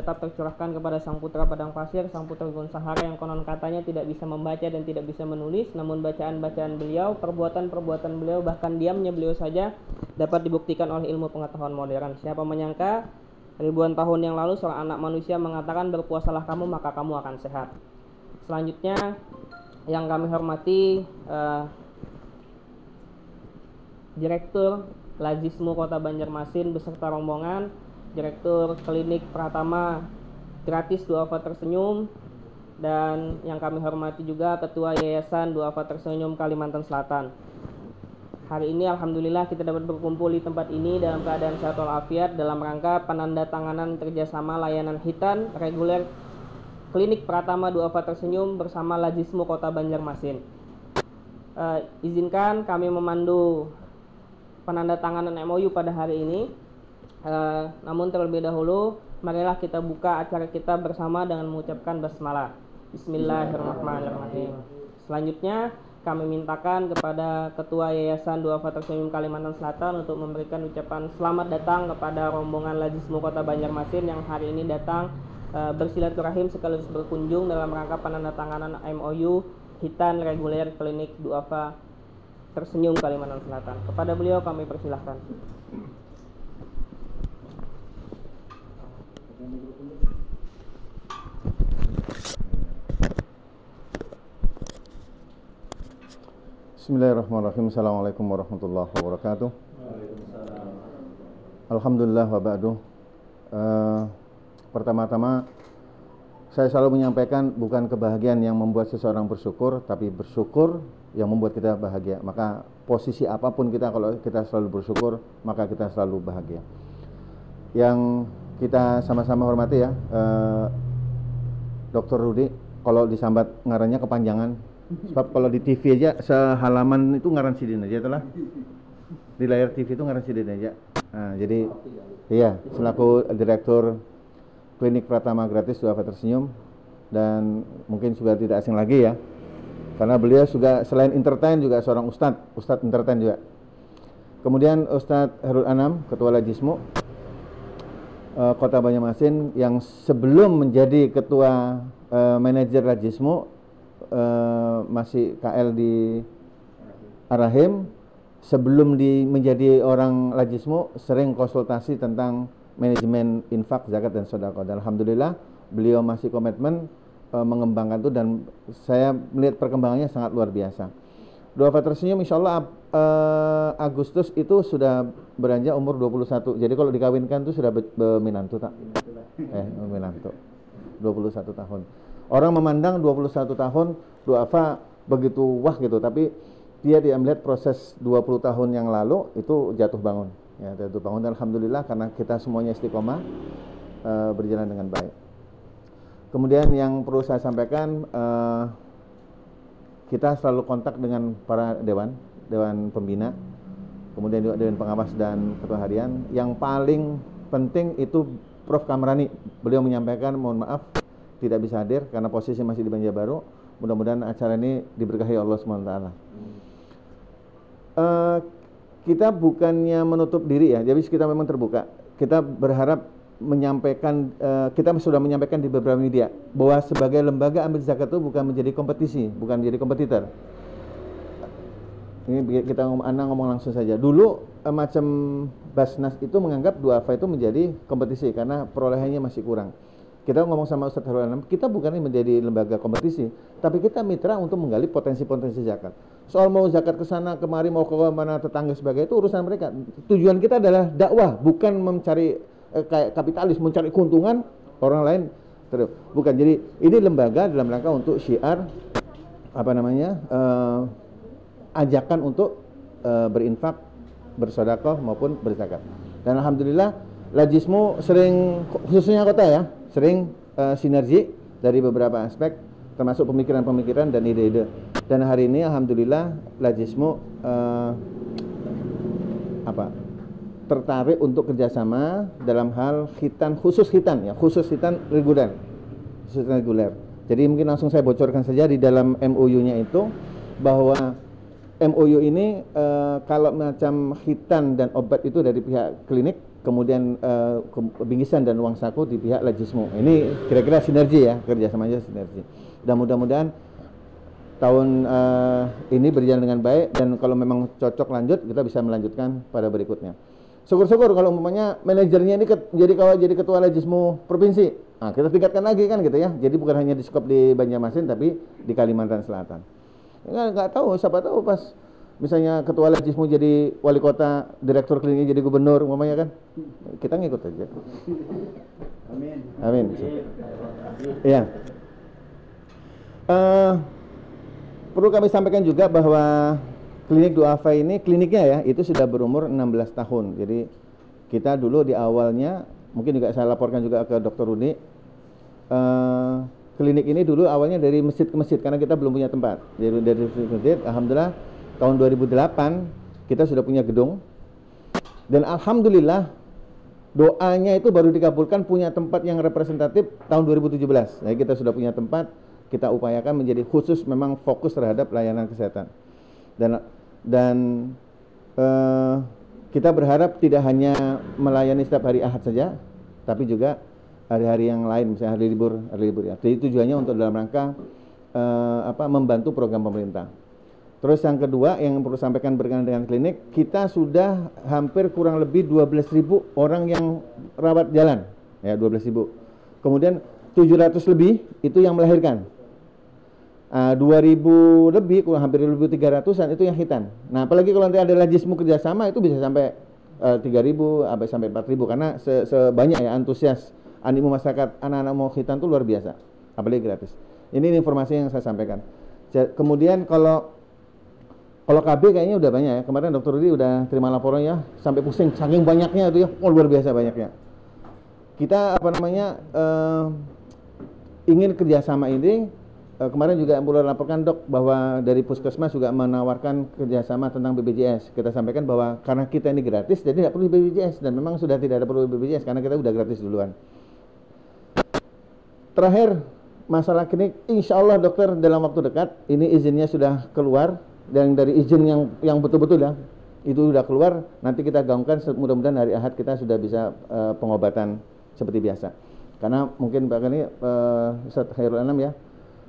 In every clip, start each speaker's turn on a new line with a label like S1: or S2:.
S1: tetap tercurahkan kepada sang putra padang pasir, sang putra gunung Sahara yang konon katanya tidak bisa membaca dan tidak bisa menulis, namun bacaan-bacaan beliau, perbuatan-perbuatan beliau, bahkan diamnya beliau saja dapat dibuktikan oleh ilmu pengetahuan modern. Siapa menyangka ribuan tahun yang lalu seorang anak manusia mengatakan berpuasalah kamu maka kamu akan sehat. Selanjutnya yang kami hormati Direktur Lazismu Kota Banjarmasin beserta rombongan, Direktur Klinik Pratama Gratis Duafa Tersenyum, dan yang kami hormati juga Ketua Yayasan Duafa Tersenyum Kalimantan Selatan. Hari ini alhamdulillah kita dapat berkumpul di tempat ini dalam keadaan sehat walafiat dalam rangka penandatanganan kerjasama layanan hitan reguler Klinik Pratama Duafa Tersenyum bersama Lazismu Kota Banjarmasin. Izinkan kami memandu penandatanganan MOU pada hari ini. Namun terlebih dahulu marilah kita buka acara kita bersama dengan mengucapkan basmalah. Bismillahirrahmanirrahim. Selanjutnya kami mintakan kepada Ketua Yayasan Duafa Tersenyum Kalimantan Selatan untuk memberikan ucapan selamat datang kepada rombongan Lazismu Kota Banjarmasin yang hari ini datang bersilaturahim sekaligus berkunjung dalam rangka penandatanganan MOU hitan reguler Klinik Duafa Tersenyum Kalimantan Selatan. Kepada beliau kami persilahkan.
S2: Bismillahirrahmanirrahim. Assalamualaikum warahmatullahi wabarakatuh. Alhamdulillah wa ba'du. Pertama-tama saya selalu menyampaikan bukan kebahagiaan yang membuat seseorang bersyukur, tapi bersyukur yang membuat kita bahagia. Maka posisi apapun kita, kalau kita selalu bersyukur, maka kita selalu bahagia. Yang kita sama-sama hormati ya, Dr. Rudi, kalau disambat ngarannya kepanjangan. Sebab kalau di TV aja sehalaman itu ngaran sidin aja telah. Di layar TV itu ngaran sidin aja. Nah, jadi iya, selaku Direktur Klinik Pratama Gratis Duafa Tersenyum, dan mungkin sudah tidak asing lagi ya, karena beliau juga selain entertain juga seorang ustadz entertain juga. Kemudian Ustadz Herul Anam, Ketua Lazismu Kota Banjarmasin, yang sebelum menjadi Ketua Manajer Lazismu masih KL di Arahim. Sebelum menjadi orang Lazismu sering konsultasi tentang manajemen infak, zakat dan sedekah. Dan alhamdulillah beliau masih komitmen mengembangkan itu, dan saya melihat perkembangannya sangat luar biasa. Duafa Tersenyum insyaallah Agustus itu sudah beranjak umur 21. Jadi kalau dikawinkan itu sudah berminantu tak? Minantu. 21 tahun. Orang memandang 21 tahun Duafa begitu wah gitu, tapi dia melihat proses 20 tahun yang lalu itu jatuh bangun. Ya, jatuh bangun, dan alhamdulillah karena kita semuanya istiqomah berjalan dengan baik. Kemudian yang perlu saya sampaikan, kita selalu kontak dengan para dewan pembina, kemudian juga dewan pengawas dan ketua harian. Yang paling penting itu Prof. Kamrani. Beliau menyampaikan mohon maaf tidak bisa hadir karena posisi masih di Banjarbaru. Mudah-mudahan acara ini diberkahi Allah SWT. Kita bukannya menutup diri ya, jadi kita memang terbuka. Kita berharap menyampaikan, kita sudah menyampaikan di beberapa media bahwa sebagai lembaga ambil zakat itu bukan menjadi kompetisi, bukan menjadi kompetitor. Ini kita ngomong langsung saja. Dulu macam Basnas itu menganggap Duafa itu menjadi kompetisi karena perolehannya masih kurang. Kita ngomong sama Ustadz Herul Anam, kita bukan menjadi lembaga kompetisi, tapi kita mitra untuk menggali potensi-potensi zakat. Soal mau zakat ke sana kemari, mau ke mana tetangga sebagai itu urusan mereka. Tujuan kita adalah dakwah, bukan mencari kayak kapitalis, mencari keuntungan orang lain. Bukan. Jadi ini lembaga dalam rangka untuk syiar ajakan untuk berinfak, bersedekah maupun berzakat. Dan alhamdulillah Lazismu sering, khususnya kota ya, sering sinergi dari beberapa aspek, termasuk pemikiran-pemikiran dan ide-ide. Dan hari ini alhamdulillah Lazismu tertarik untuk kerjasama dalam hal khitan, khusus khitan reguler. Jadi mungkin langsung saya bocorkan saja di dalam MOU-nya itu bahwa MOU ini kalau macam khitan dan obat itu dari pihak klinik, kemudian bingkisan dan uang saku di pihak Lajismu. Ini kira-kira sinergi ya, kerjasamanya sinergi. Dan mudah-mudahan tahun ini berjalan dengan baik, dan kalau memang cocok lanjut, kita bisa melanjutkan pada berikutnya. Syukur-syukur kalau umpamanya manajernya ini jadi ketua Lajismu provinsi. Nah, kita tingkatkan lagi kan gitu ya. Jadi bukan hanya di skop di Banjarmasin, tapi di Kalimantan Selatan. Nggak tahu, siapa tahu pas misalnya ketua Lajismu jadi wali kota, direktur kliniknya jadi gubernur umpamanya kan. Kita ngikut aja.
S3: Amin.
S2: Amin. Iya. Perlu kami sampaikan juga bahwa klinik Duafa ini, kliniknya ya, itu sudah berumur 16 tahun. Jadi kita dulu di awalnya, mungkin juga saya laporkan juga ke Dr. Rudi, klinik ini dulu awalnya dari masjid ke masjid, karena kita belum punya tempat. Jadi dari masjid, alhamdulillah tahun 2008 kita sudah punya gedung. Dan alhamdulillah doanya itu baru dikabulkan punya tempat yang representatif tahun 2017. Jadi kita sudah punya tempat, kita upayakan menjadi khusus memang fokus terhadap layanan kesehatan. Dan kita berharap tidak hanya melayani setiap hari Ahad saja, tapi juga hari-hari yang lain, misalnya hari libur ya. Jadi tujuannya untuk dalam rangka membantu program pemerintah. Terus yang kedua yang perlu sampaikan berkenaan dengan klinik, kita sudah hampir kurang lebih 12.000 orang yang rawat jalan, ya 12.000. Kemudian 700 lebih itu yang melahirkan. 2.000 lebih, kurang hampir 1.300-an itu yang hitan. Nah, apalagi kalau nanti ada Lajismu kerjasama, itu bisa sampai 3.000 sampai 4.000, karena sebanyak ya antusias animo masyarakat anak-anak mau hitan itu luar biasa, apalagi gratis. Ini informasi yang saya sampaikan. Kemudian kalau KB kayaknya udah banyak ya. Kemarin Dr. Rudi udah terima laporannya sampai pusing, saking banyaknya itu ya, luar biasa banyaknya. Kita ingin kerjasama ini. Kemarin juga perlu laporkan dok bahwa dari Puskesmas juga menawarkan kerjasama tentang BPJS. Kita sampaikan bahwa karena kita ini gratis, jadi tidak perlu BPJS, dan memang sudah tidak ada perlu BPJS karena kita udah gratis duluan. Terakhir, masalah klinik, insya Allah dokter dalam waktu dekat ini izinnya sudah keluar, dan dari izin yang betul-betul ya itu sudah keluar. Nanti kita gaungkan, mudah-mudahan hari Ahad kita sudah bisa pengobatan seperti biasa. Karena mungkin bahkan ini Ustaz Khairul Anam ya,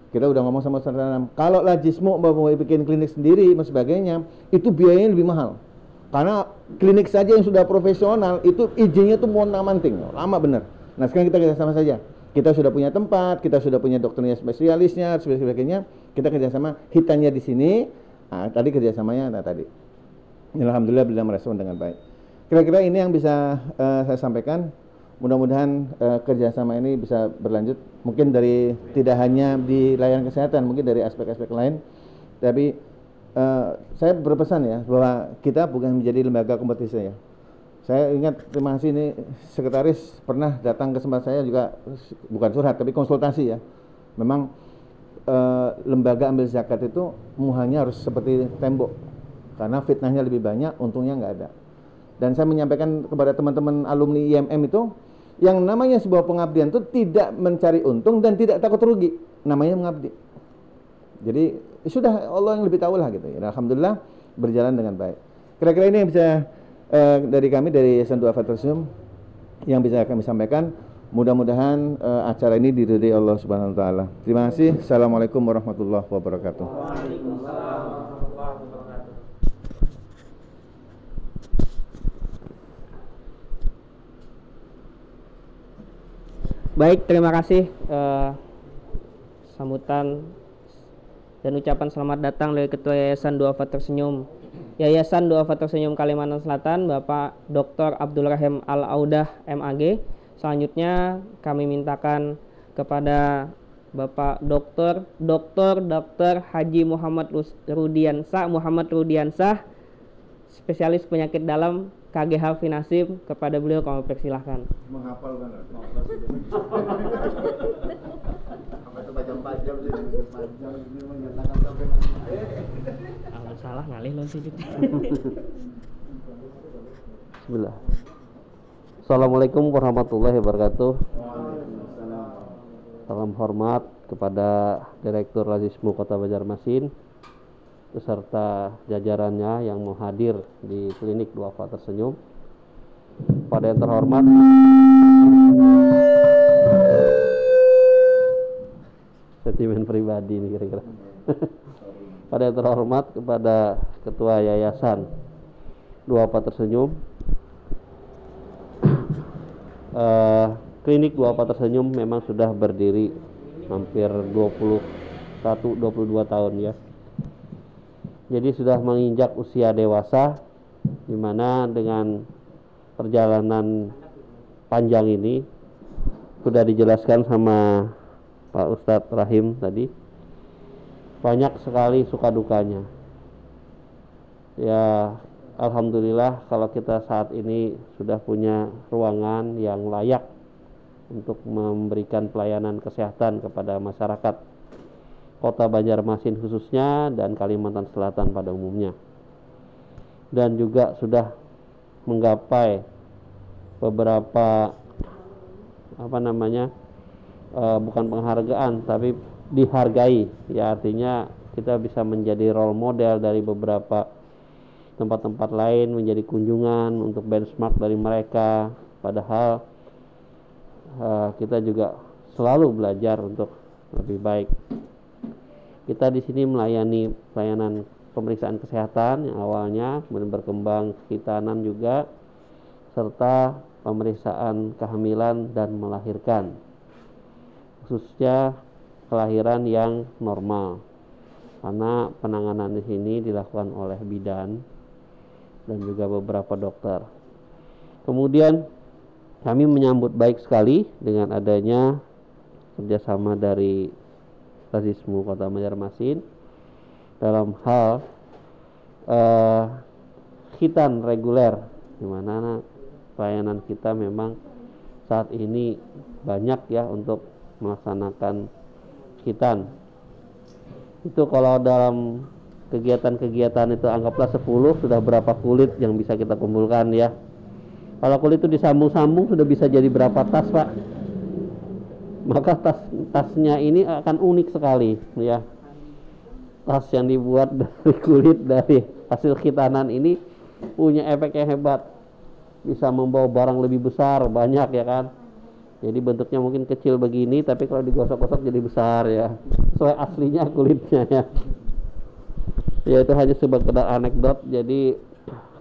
S2: kita udah ngomong sama Ustaz Anam, kalau Lajismu mau bikin klinik sendiri dan sebagainya, itu biayanya lebih mahal. Karena klinik saja yang sudah profesional, itu izinnya tuh montang-manting, lama bener. Nah sekarang kita kerjasama saja. Kita sudah punya tempat, kita sudah punya dokternya spesialisnya, sebagainya. Kita kerjasama, hitannya di sini. Nah, tadi kerjasamanya tadi. Alhamdulillah bila merespon dengan baik. Kira-kira ini yang bisa saya sampaikan. Mudah-mudahan kerjasama ini bisa berlanjut, mungkin dari tidak hanya di layanan kesehatan, mungkin dari aspek-aspek lain. Tapi saya berpesan ya bahwa kita bukan menjadi lembaga kompetisi ya. Saya ingat, terima kasih, ini sekretaris pernah datang ke tempat saya juga, bukan curhat tapi konsultasi ya. Memang lembaga ambil zakat itu muhanya harus seperti tembok, karena fitnahnya lebih banyak, untungnya nggak ada. Dan saya menyampaikan kepada teman-teman alumni IMM itu, yang namanya sebuah pengabdian itu tidak mencari untung dan tidak takut rugi, namanya mengabdi. Jadi sudah Allah yang lebih tahu lah gitu ya. Alhamdulillah berjalan dengan baik. Kira-kira ini yang bisa dari kami dari Yayasan Duafa Tersenyum yang bisa kami sampaikan. Mudah-mudahan acara ini diridhai Allah Subhanahu wa taala. Terima kasih. Assalamualaikum warahmatullahi wabarakatuh.
S1: Waalaikumsalam warahmatullahi wabarakatuh. Baik, terima kasih sambutan dan ucapan selamat datang dari Ketua Yayasan Duafa Tersenyum Kalimantan Selatan, Bapak Dr. Abdul Rahim Al-Audah MAG. Selanjutnya kami mintakan kepada Bapak Dr. Haji Muhammad Rudiansah, spesialis penyakit dalam KGH Finasib, kepada beliau kami persilahkan.
S2: Menghafal banget. Apa itu pajang-pajang sih? Pajang ini menyatakan sampai
S1: Kalau salah ngalih loh sih.
S3: Bismillah. Assalamualaikum warahmatullahi wabarakatuh. Salam hormat kepada Direktur Lajismu Kota Banjarmasin beserta jajarannya yang mau hadir di klinik Duafa Tersenyum. Pada yang terhormat sentimen pribadi nih kira-kira. Pada yang terhormat kepada Ketua Yayasan Duafa Tersenyum, klinik Duafa Tersenyum memang sudah berdiri hampir 21-22 tahun ya. Jadi sudah menginjak usia dewasa, di mana dengan perjalanan panjang ini sudah dijelaskan sama Pak Ustadz Rahim tadi, banyak sekali suka dukanya. Ya, alhamdulillah kalau kita saat ini sudah punya ruangan yang layak untuk memberikan pelayanan kesehatan kepada masyarakat Kota Banjarmasin khususnya dan Kalimantan Selatan pada umumnya. Dan juga sudah menggapai beberapa bukan penghargaan tapi dihargai, ya artinya kita bisa menjadi role model dari beberapa tempat-tempat lain, menjadi kunjungan untuk benchmark dari mereka, padahal kita juga selalu belajar untuk lebih baik. Kita di sini melayani pelayanan pemeriksaan kesehatan yang awalnya, kemudian berkembang khitanan juga, serta pemeriksaan kehamilan dan melahirkan, khususnya kelahiran yang normal, karena penanganan di sini dilakukan oleh bidan dan juga beberapa dokter. Kemudian kami menyambut baik sekali dengan adanya kerjasama dari Razismu Kota Banjarmasin dalam hal khitan reguler, di mana pelayanan kita memang saat ini banyak ya untuk melaksanakan khitan. Itu kalau dalam kegiatan-kegiatan itu anggaplah 10, sudah berapa kulit yang bisa kita kumpulkan ya. Kalau kulit itu disambung-sambung sudah bisa jadi berapa tas, Pak. Maka tasnya ini akan unik sekali ya. Tas yang dibuat dari kulit dari hasil khitanan ini punya efek yang hebat, bisa membawa barang lebih besar, banyak ya kan. Jadi bentuknya mungkin kecil begini, tapi kalau digosok-gosok jadi besar ya, sesuai aslinya kulitnya ya. Ya itu hanya sekedar anekdot. Jadi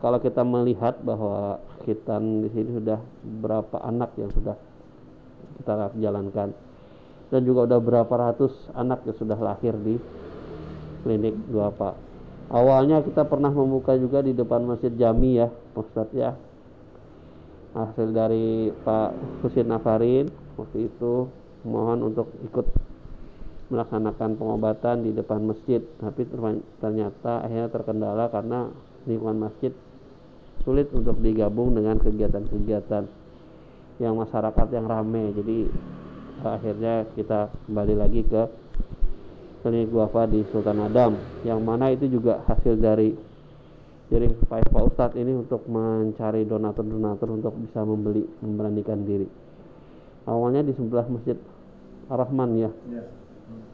S3: kalau kita melihat bahwa khitan di sini sudah berapa anak yang sudah kita jalankan, dan juga udah berapa ratus anak yang sudah lahir di klinik Duafa. Awalnya kita pernah membuka juga di depan Masjid Jami ya, Ustadz ya. Hasil dari Pak Husin Nafarin waktu itu mohon untuk ikut melaksanakan pengobatan di depan masjid, tapi ternyata akhirnya terkendala karena lingkungan masjid sulit untuk digabung dengan kegiatan-kegiatan yang masyarakat yang ramai. Jadi akhirnya kita kembali lagi ke klinik Duafa di Sultan Adam, yang mana itu juga hasil dari Pak Ustadz ini untuk mencari donatur-donatur untuk bisa memberanikan diri. Awalnya di sebelah Masjid Ar-Rahman ya,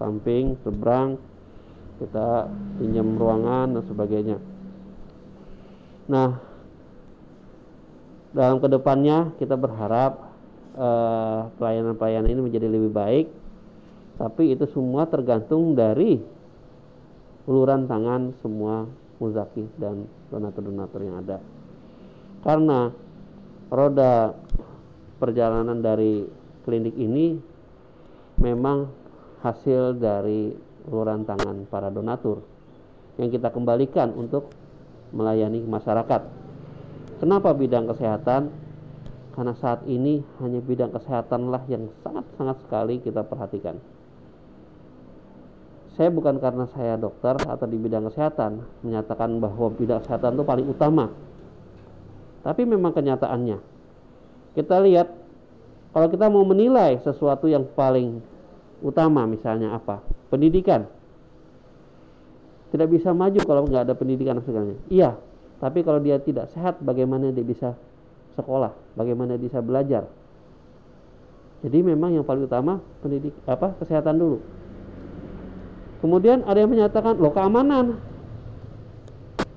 S3: samping seberang kita pinjam ruangan dan sebagainya. Nah, dalam kedepannya kita berharap pelayanan-pelayanan ini menjadi lebih baik, tapi itu semua tergantung dari uluran tangan semua muzaki dan donatur-donatur yang ada. Karena roda perjalanan dari klinik ini memang hasil dari uluran tangan para donatur yang kita kembalikan untuk melayani masyarakat. Kenapa bidang kesehatan? Karena saat ini hanya bidang kesehatanlah yang sangat-sangat sekali kita perhatikan. Saya bukan karena saya dokter atau di bidang kesehatan menyatakan bahwa bidang kesehatan itu paling utama, tapi memang kenyataannya. Kita lihat, kalau kita mau menilai sesuatu yang paling utama, misalnya apa? Pendidikan. Tidak bisa maju kalau nggak ada pendidikan segalanya. Iya, tapi kalau dia tidak sehat, bagaimana dia bisa sekolah, bagaimana dia bisa belajar? Jadi memang yang paling utama kesehatan dulu. Kemudian ada yang menyatakan, loh keamanan,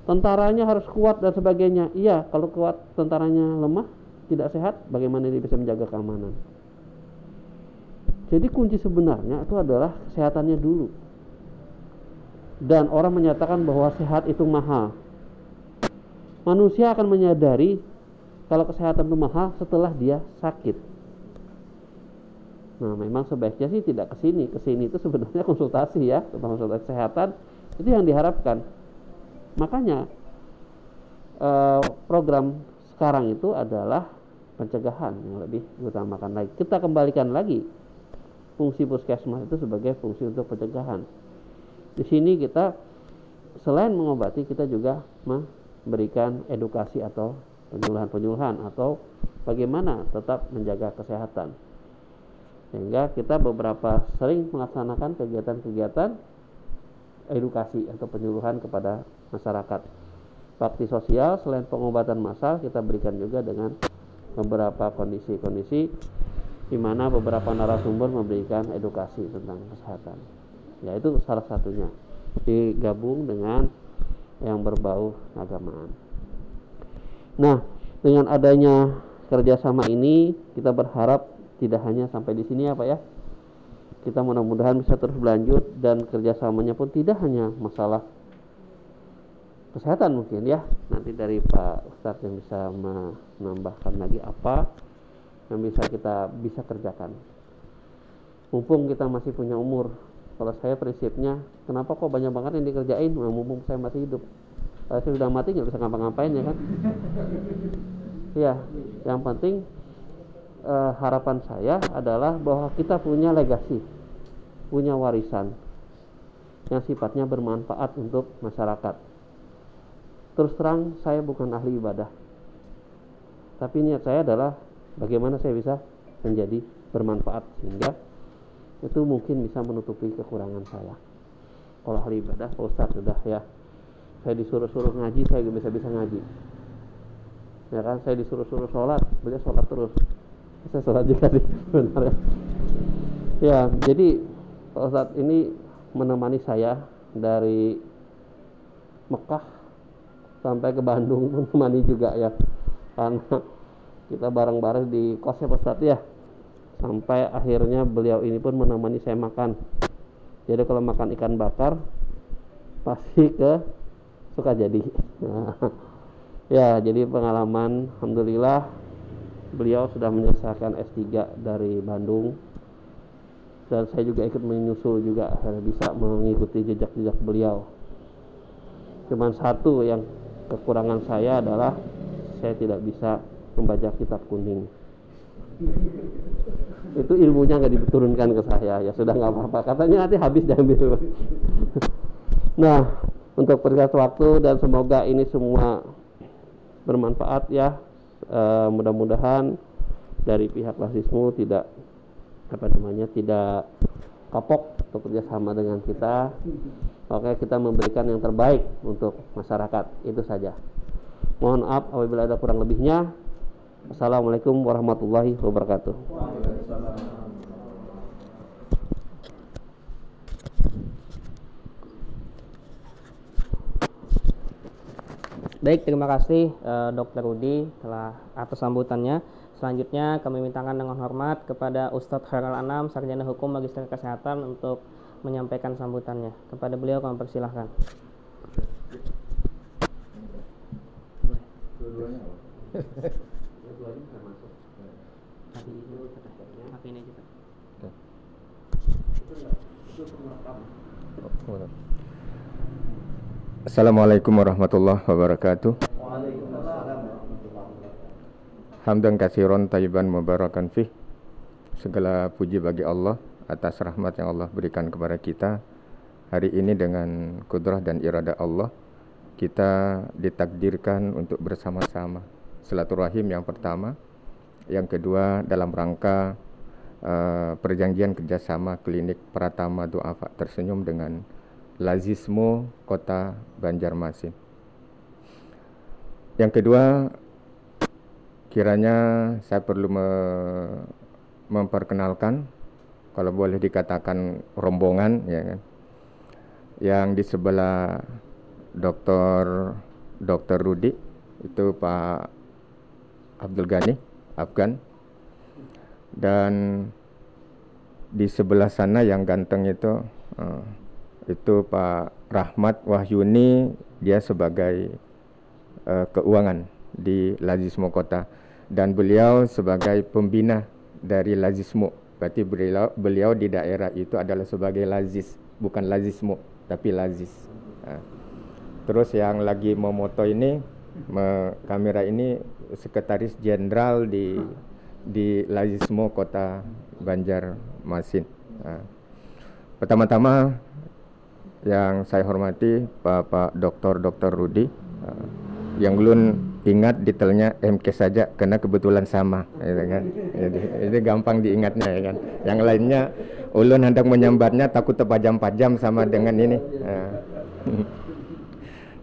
S3: tentaranya harus kuat dan sebagainya. Iya, kalau kuat tentaranya lemah, tidak sehat, bagaimana dia bisa menjaga keamanan? Jadi kunci sebenarnya itu adalah kesehatannya dulu. Dan orang menyatakan bahwa sehat itu mahal. Manusia akan menyadari kalau kesehatan itu mahal setelah dia sakit. Nah, memang sebaiknya sih tidak ke sini. Ke sini itu sebenarnya konsultasi ya, tentang konsultasi kesehatan itu yang diharapkan. Makanya program sekarang itu adalah pencegahan yang lebih diutamakan lagi. Kita kembalikan lagi fungsi puskesmas itu sebagai fungsi untuk pencegahan. Di sini kita selain mengobati, kita juga memberikan edukasi atau penyuluhan atau bagaimana tetap menjaga kesehatan. Sehingga kita beberapa sering melaksanakan kegiatan-kegiatan edukasi atau penyuluhan kepada masyarakat. Bakti sosial selain pengobatan massal, kita berikan juga dengan beberapa kondisi-kondisi di mana beberapa narasumber memberikan edukasi tentang kesehatan. Ya, itu salah satunya digabung dengan yang berbau agamaan. Nah, dengan adanya kerjasama ini, kita berharap tidak hanya sampai di sini ya Pak ya. Kita mudah-mudahan bisa terus berlanjut, dan kerjasamanya pun tidak hanya masalah kesehatan mungkin ya. Nanti dari Pak Ustadz yang bisa menambahkan lagi apa yang kita bisa kerjakan. Mumpung kita masih punya umur. Kalau saya prinsipnya, kenapa kok banyak banget yang dikerjain? Nah, mumpung saya masih hidup. Kalau saya sudah mati nggak bisa ngapa-ngapain ya kan? Ya, yang penting harapan saya adalah bahwa kita punya legasi, punya warisan yang sifatnya bermanfaat untuk masyarakat. Terus terang, saya bukan ahli ibadah, tapi niat saya adalah bagaimana saya bisa menjadi bermanfaat, sehingga itu mungkin bisa menutupi kekurangan saya. Kalau ahli ibadah, Pak Ustadz sudah ya, saya disuruh-suruh ngaji, saya gak bisa ngaji. Ya kan, saya disuruh-suruh sholat, beliau sholat terus. Saya sholat juga sih sebenarnya. Ya, jadi Pak Ustadz ini menemani saya dari Mekah sampai ke Bandung, menemani juga ya, karena kita bareng-bareng di kosnya Pak Ustadz ya, sampai akhirnya beliau ini pun menemani saya makan. Jadi kalau makan ikan bakar pasti ke Sukajadi. Nah, ya, jadi pengalaman, alhamdulillah beliau sudah menyelesaikan S3 dari Bandung, dan saya juga ikut menyusul juga, saya bisa mengikuti jejak-jejak beliau. Cuman satu yang kekurangan saya adalah saya tidak bisa membaca kitab kuning. Itu ilmunya nggak diturunkan ke saya. Ya sudah, nggak apa-apa, katanya nanti habis diambil. Nah, untuk perjalanan waktu, dan semoga ini semua bermanfaat ya. Mudah-mudahan dari pihak Lasismu tidak tidak kapok untuk kerjasama dengan kita. Oke, kita memberikan yang terbaik untuk masyarakat, itu saja. Mohon maaf apabila ada kurang lebihnya. Assalamualaikum warahmatullahi wabarakatuh.
S1: Baik, terima kasih Dr. Rudi telah atas sambutannya. Selanjutnya kami mintakan dengan hormat kepada Ustadz Khairul Anam, Sarjana Hukum Magister Kesehatan, untuk menyampaikan sambutannya. Kepada beliau kami persilahkan.
S2: Assalamualaikum warahmatullahi wabarakatuh. Hamdan katsiran thayyiban mubarakan fih. Segala puji bagi Allah atas rahmat yang Allah berikan kepada kita. Hari ini dengan kudrah dan iradah Allah, kita ditakdirkan untuk bersama-sama silaturahim yang pertama. Yang kedua, dalam rangka perjanjian kerjasama klinik Pratama Du'afa Tersenyum dengan Lazismu Kota Banjarmasin. Yang kedua, kiranya saya perlu memperkenalkan, kalau boleh dikatakan rombongan ya kan, yang di sebelah Dr. Rudi itu Pak Abdul Ghani,
S4: Afgan. Dan di sebelah sana yang ganteng itu Pak Rahmat Wahyuni, dia sebagai keuangan di Lazismo Kota, dan beliau sebagai pembina dari Lazismo. Berarti beliau di daerah itu adalah sebagai Lazis, bukan Lazismo tapi Lazis. Terus yang lagi memoto ini, kamera ini sekretaris jenderal di Lazismo Kota Banjarmasin. Pertama-tama yang saya hormati Bapak Dr. Rudi, yang ulun ingat detailnya MK saja karena kebetulan sama, gitu kan. Jadi itu gampang diingatnya, ya kan. Yang lainnya ulun hendak menyambatnya takut terpajam-pajam sama dengan ini.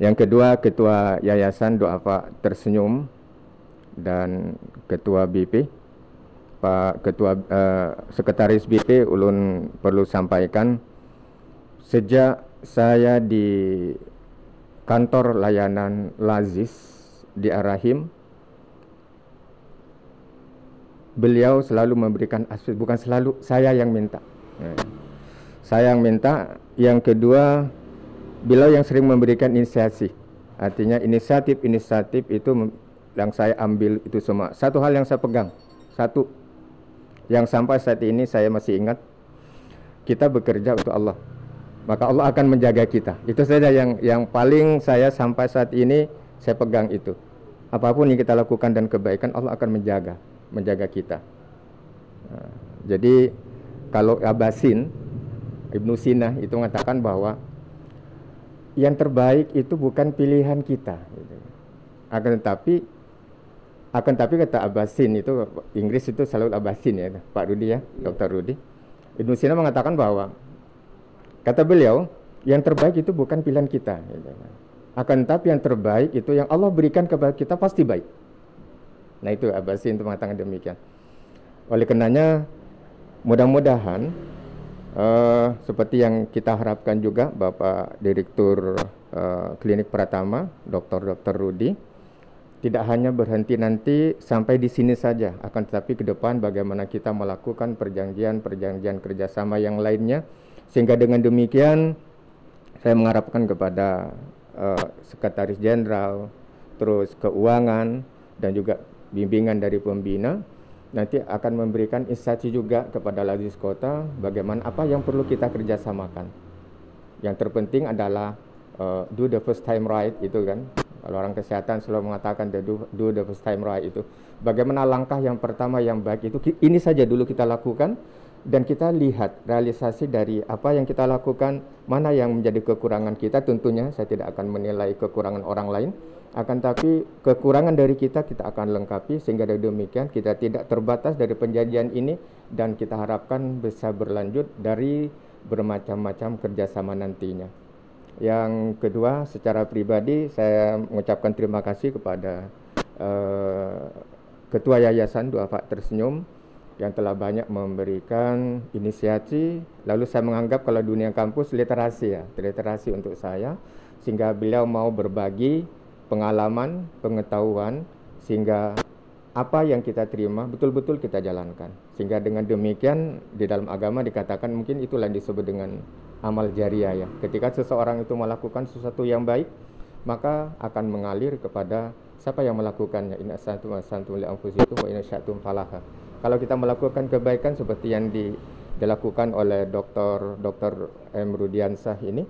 S4: Yang kedua, Ketua Yayasan Doa Pak Tersenyum dan Ketua BP. Pak Ketua Sekretaris BP, ulun perlu sampaikan, sejak saya di kantor layanan Lazis di Ar-Rahim, beliau selalu memberikan aspek, bukan selalu, saya yang minta. Saya yang minta. Yang kedua, beliau yang sering memberikan inisiasi. Artinya inisiatif itu yang saya ambil itu semua. Satu hal yang saya pegang, satu yang sampai saat ini saya masih ingat, kita bekerja untuk Allah, maka Allah akan menjaga kita. Itu saja yang paling saya sampai saat ini saya pegang itu. Apapun yang kita lakukan dan kebaikan, Allah akan menjaga kita. Jadi kalau Abasin, Ibnu Sina itu mengatakan bahwa yang terbaik itu bukan pilihan kita, gitu. Akan tapi kata Abasin itu, Inggris itu selalu Abasin ya, Pak Rudi ya, Dr. Rudi. Ibnu Sina mengatakan bahwa, kata beliau, yang terbaik itu bukan pilihan kita, gitu. Akan tapi yang terbaik itu yang Allah berikan kepada kita pasti baik. Nah itu Abasin itu mengatakan demikian. Oleh karenanya, mudah-mudahan seperti yang kita harapkan juga Bapak Direktur Klinik Pratama, Dr. Rudi, tidak hanya berhenti nanti sampai di sini saja, akan tetapi ke depan bagaimana kita melakukan perjanjian kerjasama yang lainnya, sehingga dengan demikian saya mengharapkan kepada Sekretaris Jenderal, terus keuangan dan juga bimbingan dari pembina, nanti akan memberikan instansi juga kepada Lazis Kota bagaimana apa yang perlu kita kerjasamakan. Yang terpenting adalah do the first time right, itu kan. Kalau orang kesehatan selalu mengatakan do the first time right itu. Bagaimana langkah yang pertama yang baik itu, ini saja dulu kita lakukan, dan kita lihat realisasi dari apa yang kita lakukan, mana yang menjadi kekurangan kita. Tentunya saya tidak akan menilai kekurangan orang lain, akan tapi kekurangan dari kita akan lengkapi, sehingga dari demikian kita tidak terbatas dari penjanjian ini, dan kita harapkan bisa berlanjut dari bermacam-macam kerjasama nantinya. Yang kedua, secara pribadi saya mengucapkan terima kasih kepada Ketua Yayasan Doa Pak Tersenyum yang telah banyak memberikan inisiasi. Lalu saya menganggap kalau dunia kampus literasi untuk saya, sehingga beliau mau berbagi pengalaman, pengetahuan, sehingga apa yang kita terima betul-betul kita jalankan. Sehingga dengan demikian di dalam agama dikatakan, mungkin itulah yang disebut dengan amal jariah ya. Ketika seseorang itu melakukan sesuatu yang baik, maka akan mengalir kepada siapa yang melakukannya. Inna asantum asantum li anfusikum wa inna syatum falaha. Kalau kita melakukan kebaikan seperti yang dilakukan oleh Dr. M. Rudiansah ini,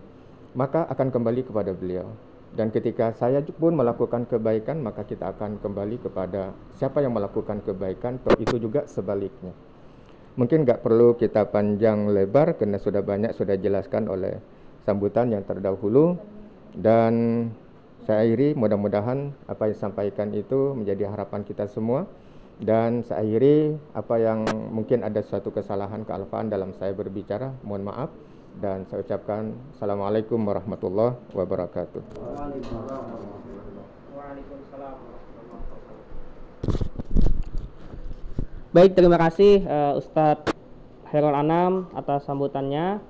S4: maka akan kembali kepada beliau. Dan ketika saya pun melakukan kebaikan, maka kita akan kembali kepada siapa yang melakukan kebaikan, atau itu juga sebaliknya. Mungkin nggak perlu kita panjang lebar karena sudah jelaskan oleh sambutan yang terdahulu, dan saya akhiri, mudah-mudahan apa yang disampaikan itu menjadi harapan kita semua. Dan saya akhiri, apa yang mungkin ada suatu kesalahan, kealfaan dalam saya berbicara, mohon maaf. Dan saya ucapkan Assalamualaikum warahmatullahi wabarakatuh.
S1: Baik, terima kasih Ustadz Khairul Anam atas sambutannya.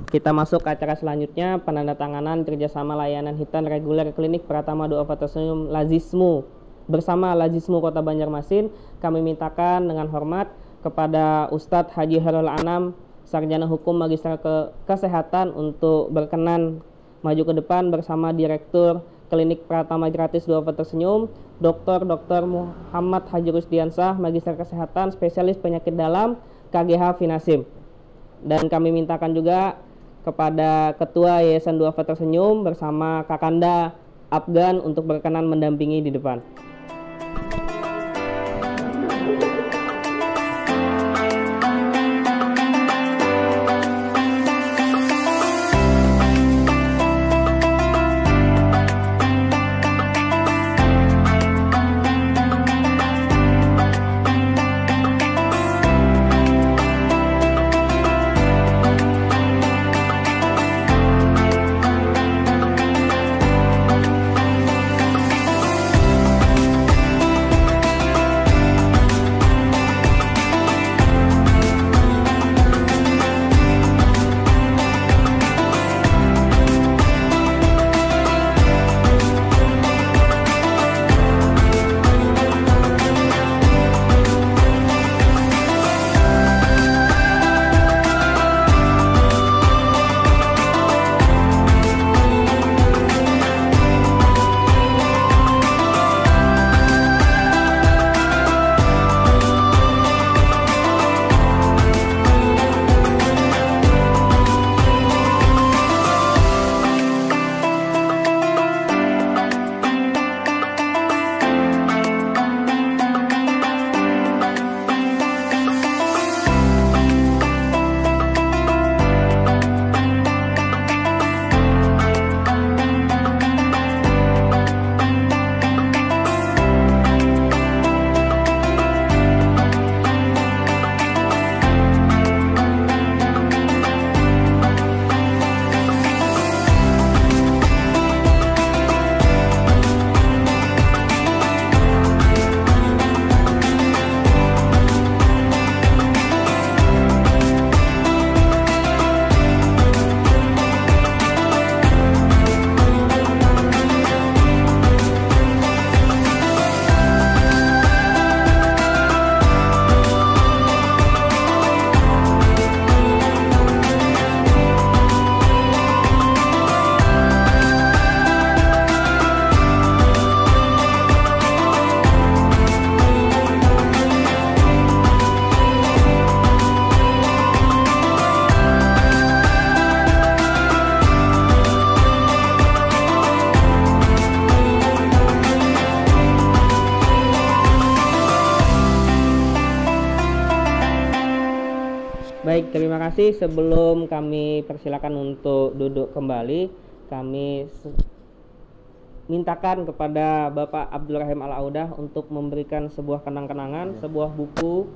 S1: Kita masuk ke acara selanjutnya, penandatanganan kerjasama layanan hitan reguler Klinik Pratama Doa Pak Tersenyum Lazismo bersama Lazismu Kota Banjarmasin, kami mintakan dengan hormat kepada Ustadz Haji Hairul Anam, Sarjana Hukum Magister Kesehatan, untuk berkenan maju ke depan bersama Direktur Klinik Pratama Gratis Duafa Tersenyum, Dr. Muhammad Haji Rusdiansah, Magister Kesehatan, Spesialis Penyakit Dalam, KGH Finasim. Dan kami mintakan juga kepada Ketua Yayasan Duafa Tersenyum bersama Kakanda Afgan untuk berkenan mendampingi di depan. Baik, terima kasih. Sebelum kami persilakan untuk duduk kembali, kami mintakan kepada Bapak Abdul Rahim Al-Audah untuk memberikan sebuah kenang-kenangan, sebuah buku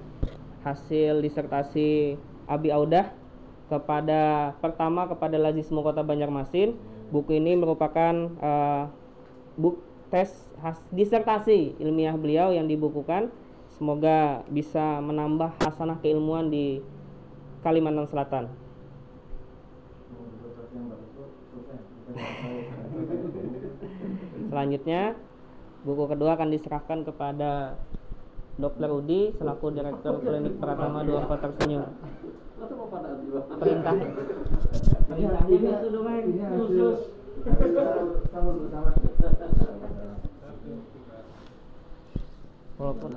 S1: hasil disertasi Abi Audah kepada Lazismu Kota Banjarmasin. Buku ini merupakan tes disertasi ilmiah beliau yang dibukukan. Semoga bisa menambah hasanah keilmuan di Kalimantan Selatan. Selanjutnya, buku kedua akan diserahkan kepada Dr. Udi selaku Direktur Klinik Pratama Duafa Tersenyum. Perintahnya itu dong, khusus. Walaupun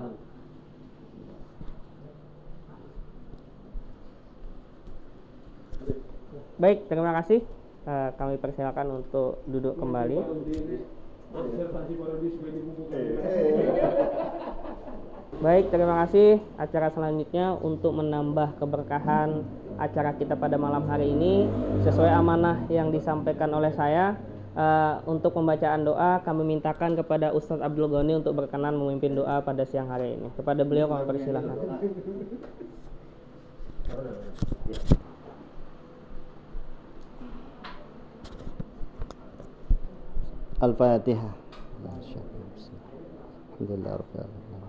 S1: baik, terima kasih. Kami persilakan untuk duduk kembali. Baik, terima kasih. Acara selanjutnya untuk menambah keberkahan acara kita pada malam hari ini, sesuai amanah yang disampaikan oleh saya, untuk pembacaan doa kami mintakan kepada Ustadz Abdul Ghani untuk berkenan memimpin doa pada siang hari ini. Kepada beliau kami persilakan.
S5: Al-Fatihah. Alhamdulillah rabbil alamin.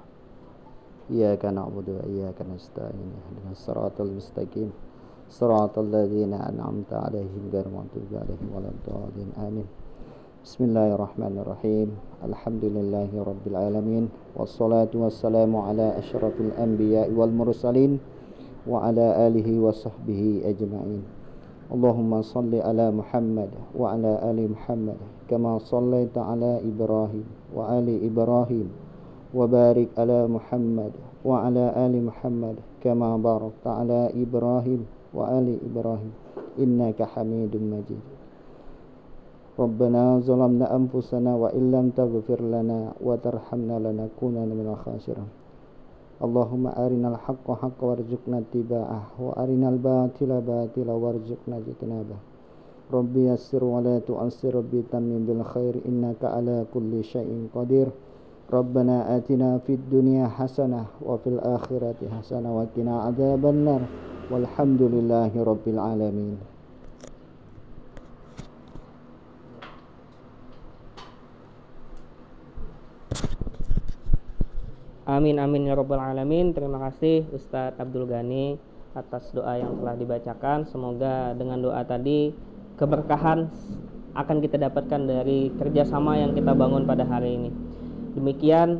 S5: Iyyaka na'budu wa iyyaka nasta'in. Ihdinas siratal mustaqim. Siratal ladzina an'amta 'alaihim ghairil maghdubi 'alaihim waladdallin. Amin. Bismillahirrahmanirrahim. Alhamdulillahi rabbil alamin. Wassalatu wassalamu ala asyrafil anbiya wal mursalin wa ala alihi wa sahbihi ajma'in. Allahumma salli ala Muhammad wa ala ali Muhammad kama sallaita ala Ibrahim wa ali Ibrahim wa barik ala Muhammad wa ala ali Muhammad kama barakta ala Ibrahim wa ali Ibrahim innaka Hamidum Majid. Rabbana zalamna anfusana wa illam taghfir lana wa tarhamna lanakunanna minal khasirin. Allahumma arinal haqqa haqqa warzuqna ittiba'ah wa arinal batila batila warzuqna ijtinabah. Rabbi yassir wa la tu'assir, Rabbi tammim bil khair innaka ala kulli syai'in qadir. Rabbana atina fid dunya hasanah wa fil akhirati hasanah wa qina adzabannar. Walhamdulillahi rabbil alamin.
S1: Amin amin ya rabbal alamin. Terima kasih Ustadz Abdul Ghani atas doa yang telah dibacakan. Semoga dengan doa tadi keberkahan akan kita dapatkan dari kerjasama yang kita bangun pada hari ini. Demikian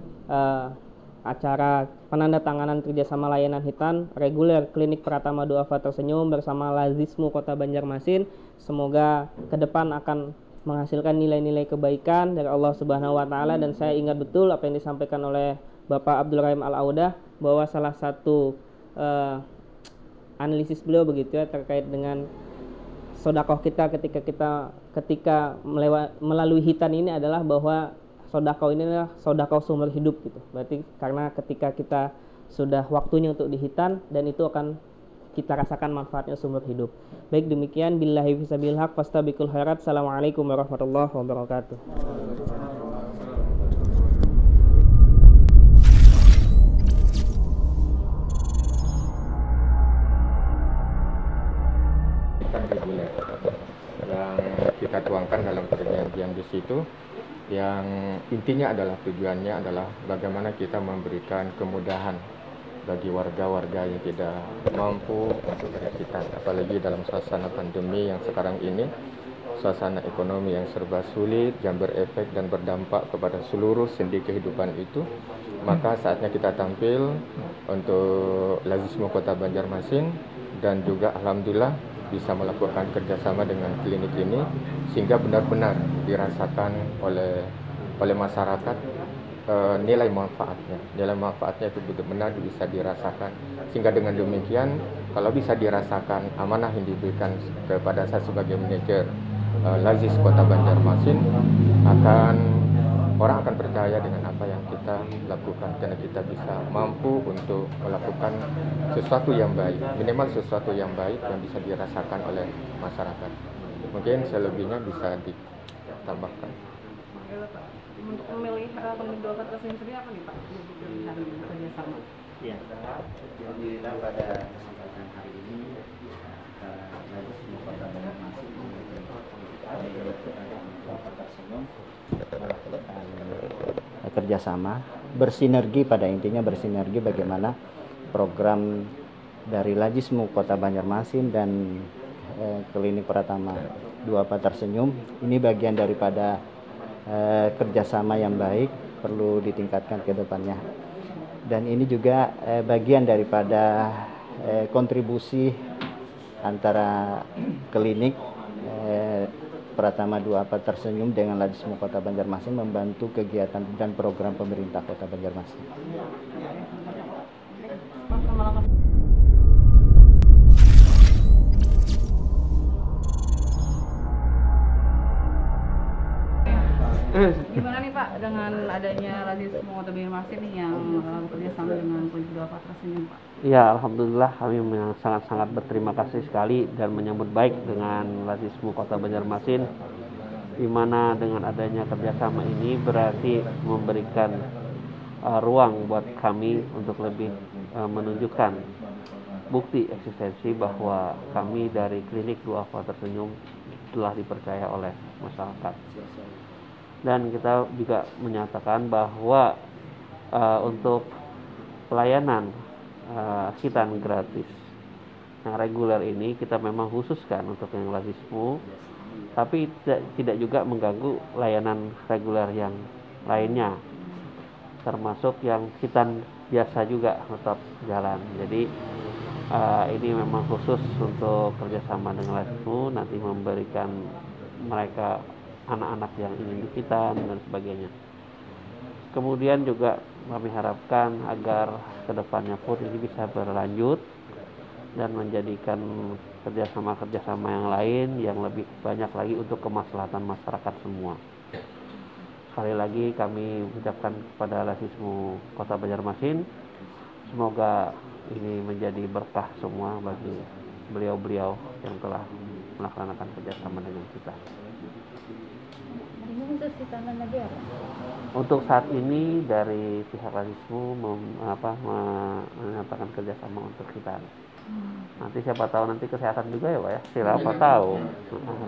S1: acara penandatanganan kerjasama layanan hitan reguler Klinik Pratama Duafa Tersenyum bersama Lazismu Kota Banjarmasin. Semoga ke depan akan menghasilkan nilai-nilai kebaikan dari Allah Subhanahu wa taala, dan saya ingat betul apa yang disampaikan oleh Bapak Abdul Rahim Al-Audah bahwa salah satu analisis beliau begitu ya terkait dengan sodakoh kita ketika melalui hitan ini adalah bahwa sodakoh ini adalah sodakoh sumber hidup gitu. Berarti karena ketika kita sudah waktunya untuk dihitan, dan itu akan kita rasakan manfaatnya sumber hidup. Baik, demikian billahi fisabilil haq fastabiqul khairat. Assalamualaikum warahmatullahi wabarakatuh.
S4: Reguler yang kita tuangkan dalam perjanjian di situ, yang intinya adalah tujuannya adalah bagaimana kita memberikan kemudahan bagi warga-warga yang tidak mampu untuk berhitan, apalagi dalam suasana pandemi yang sekarang ini, suasana ekonomi yang serba sulit yang berefek dan berdampak kepada seluruh sendi kehidupan itu. Maka saatnya kita tampil untuk Lazismu Kota Banjarmasin, dan juga alhamdulillah bisa melakukan kerjasama dengan klinik ini sehingga benar-benar dirasakan oleh masyarakat nilai manfaatnya itu benar-benar bisa dirasakan, sehingga dengan demikian kalau bisa dirasakan amanah yang diberikan kepada saya sebagai manajer Lazis Kota Banjarmasin, orang akan percaya dengan apa yang kita lakukan, karena kita bisa mampu untuk melakukan sesuatu yang baik, minimal sesuatu yang baik yang bisa dirasakan oleh masyarakat. Mungkin selebihnya bisa ditambahkan.
S6: Untuk memilih pemilik dua kata sendiri apa nih Pak? Pilihan kerjasama.
S5: Ya, alhamdulillah pada kesempatan hari ini Lazismu Kota Banjarmasin melakukan kerjasama bersinergi, pada intinya bersinergi bagaimana program dari Lazismu Kota Banjarmasin dan Klinik Pratama Duafa Tersenyum ini bagian daripada kerjasama yang baik, perlu ditingkatkan ke depannya. Dan ini juga bagian daripada kontribusi antara klinik Pratama Duafa Tersenyum dengan Lazismu Kota Banjarmasin membantu kegiatan dan program pemerintah Kota Banjarmasin.
S6: Gimana nih Pak dengan adanya Lazismu Kota Banjarmasin nih yang kerjasama dengan Klinik Duafa Tersenyum Pak?
S3: Ya, alhamdulillah kami sangat-sangat berterima kasih sekali dan menyambut baik dengan Lazismu Kota Banjarmasin, di mana dengan adanya kerjasama ini berarti memberikan ruang buat kami untuk lebih menunjukkan bukti eksistensi bahwa kami dari Klinik Duafa Tersenyum telah dipercaya oleh masyarakat. Dan kita juga menyatakan bahwa untuk pelayanan hitan gratis yang reguler ini kita memang khususkan untuk yang Lazismu, tapi tidak juga mengganggu layanan reguler yang lainnya, termasuk yang hitan biasa juga tetap jalan. Jadi ini memang khusus untuk kerjasama dengan LASISMU, nanti memberikan mereka anak-anak yang ingin dihitan dan sebagainya. Kemudian juga kami harapkan agar kedepannya pun ini bisa berlanjut dan menjadikan kerjasama yang lain yang lebih banyak lagi untuk kemaslahatan masyarakat semua. Sekali lagi kami ucapkan kepada LASISMU Kota Banjarmasin, semoga ini menjadi berkah semua bagi beliau-beliau yang telah melaksanakan kerjasama dengan kita.
S7: Ini khusus di tanah negara.
S3: Untuk saat ini dari pihak LASISMU menyatakan kerjasama untuk kita. Nanti siapa tahu nanti kesehatan juga ya Pak ya. Siapa tahu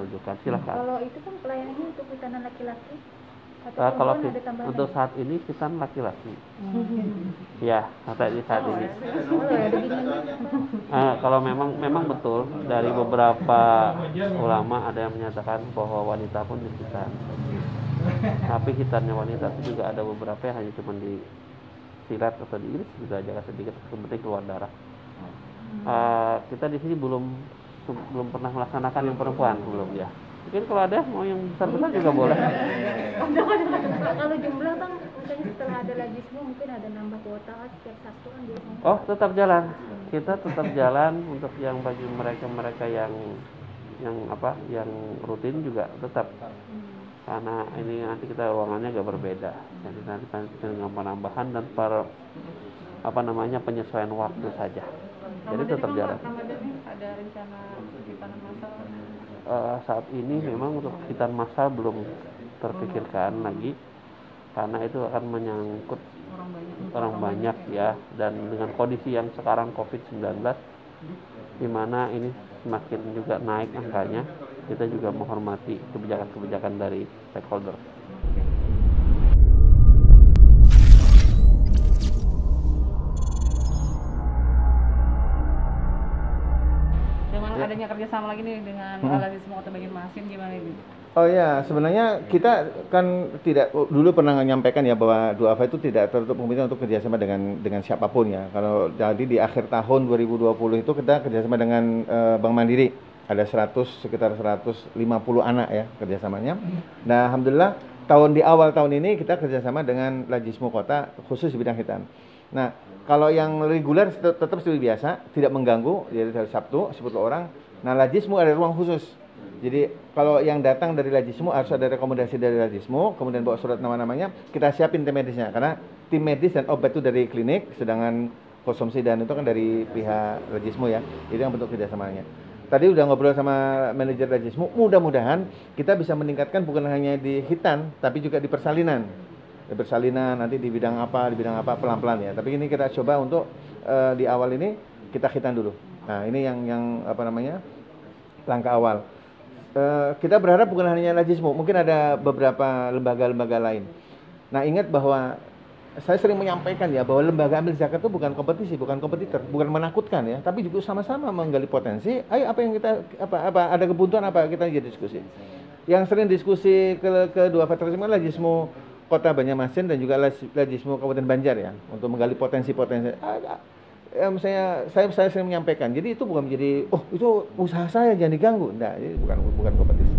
S3: rujukan silakan.
S7: Kalau itu kan pelayanannya untuk di tanah laki-laki.
S3: Kalau untuk saat ini kita laki-laki. Ya, saat ini. Kalau memang betul dari beberapa ulama ada yang menyatakan bahwa wanita pun dihitan. Tapi hitannya wanita itu juga ada beberapa yang hanya cuma disirat atau diiris juga jaga sedikit seperti keluar darah. Kita di sini belum pernah melaksanakan yang perempuan belum ya. Mungkin kalau ada mau yang besar-besar juga boleh.
S7: Kalau jumlah kan misalnya setelah ada LASISMU mungkin ada nambah kuota setiap Sabtu kan dia.
S3: Oh, tetap jalan. Kita tetap jalan untuk yang bagi mereka yang rutin juga tetap. Karena ini nanti kita ruangannya agak berbeda. Jadi nanti dengan penambahan dan penyesuaian waktu saja. Jadi tetap jalan.
S6: Ada rencana hitan massal?
S3: Saat ini memang untuk hitan massal belum terpikirkan lagi, karena itu akan menyangkut orang banyak ya, dan dengan kondisi yang sekarang COVID-19 di mana ini semakin juga naik angkanya, kita juga menghormati kebijakan-kebijakan dari stakeholder.
S6: Dengan adanya kerjasama lagi nih dengan LASISMU Kota Banjarmasin gimana ini?
S2: Oh ya, sebenarnya kita kan tidak dulu pernah menyampaikan ya bahwa Duafa itu tidak tertutup kemungkinan untuk kerjasama dengan siapapun ya. Kalau jadi di akhir tahun 2020 itu kita kerjasama dengan Bank Mandiri, ada sekitar 150 anak ya kerjasamanya. Nah, alhamdulillah di awal tahun ini kita kerjasama dengan LASISMU Kota khusus di bidang hitan. Nah, kalau yang reguler tetap seperti biasa, tidak mengganggu, jadi hari Sabtu 10 orang. Nah, LASISMU ada ruang khusus. Jadi kalau yang datang dari LASISMU harus ada rekomendasi dari LASISMU, kemudian bawa surat nama-namanya, kita siapin tim medisnya. Karena tim medis dan obat itu dari klinik, sedangkan konsumsi dan itu kan dari pihak LASISMU ya. Itu yang bentuk kerjasamanya. Tadi udah ngobrol sama manajer LASISMU, mudah-mudahan kita bisa meningkatkan bukan hanya di hitan, tapi juga di persalinan. Nanti di bidang apa pelan-pelan ya. Tapi ini kita coba untuk di awal ini kita hitan dulu. Nah, ini yang langkah awal. Kita berharap bukan hanya LASISMU, mungkin ada beberapa lembaga-lembaga lain. Nah, ingat bahwa saya sering menyampaikan ya bahwa lembaga amil zakat itu bukan kompetisi, bukan kompetitor, bukan menakutkan ya, tapi juga sama-sama menggali potensi. Ayo apa yang kita ada kebutuhan apa kita jadi diskusi. Yang sering diskusi ke dua federasi LASISMU Kota Banjarmasin dan juga LASISMU Kabupaten Banjar ya, untuk menggali potensi-potensi. Saya sering menyampaikan. Jadi itu bukan menjadi itu usaha saya jangan diganggu. Nah, ini bukan kompetisi.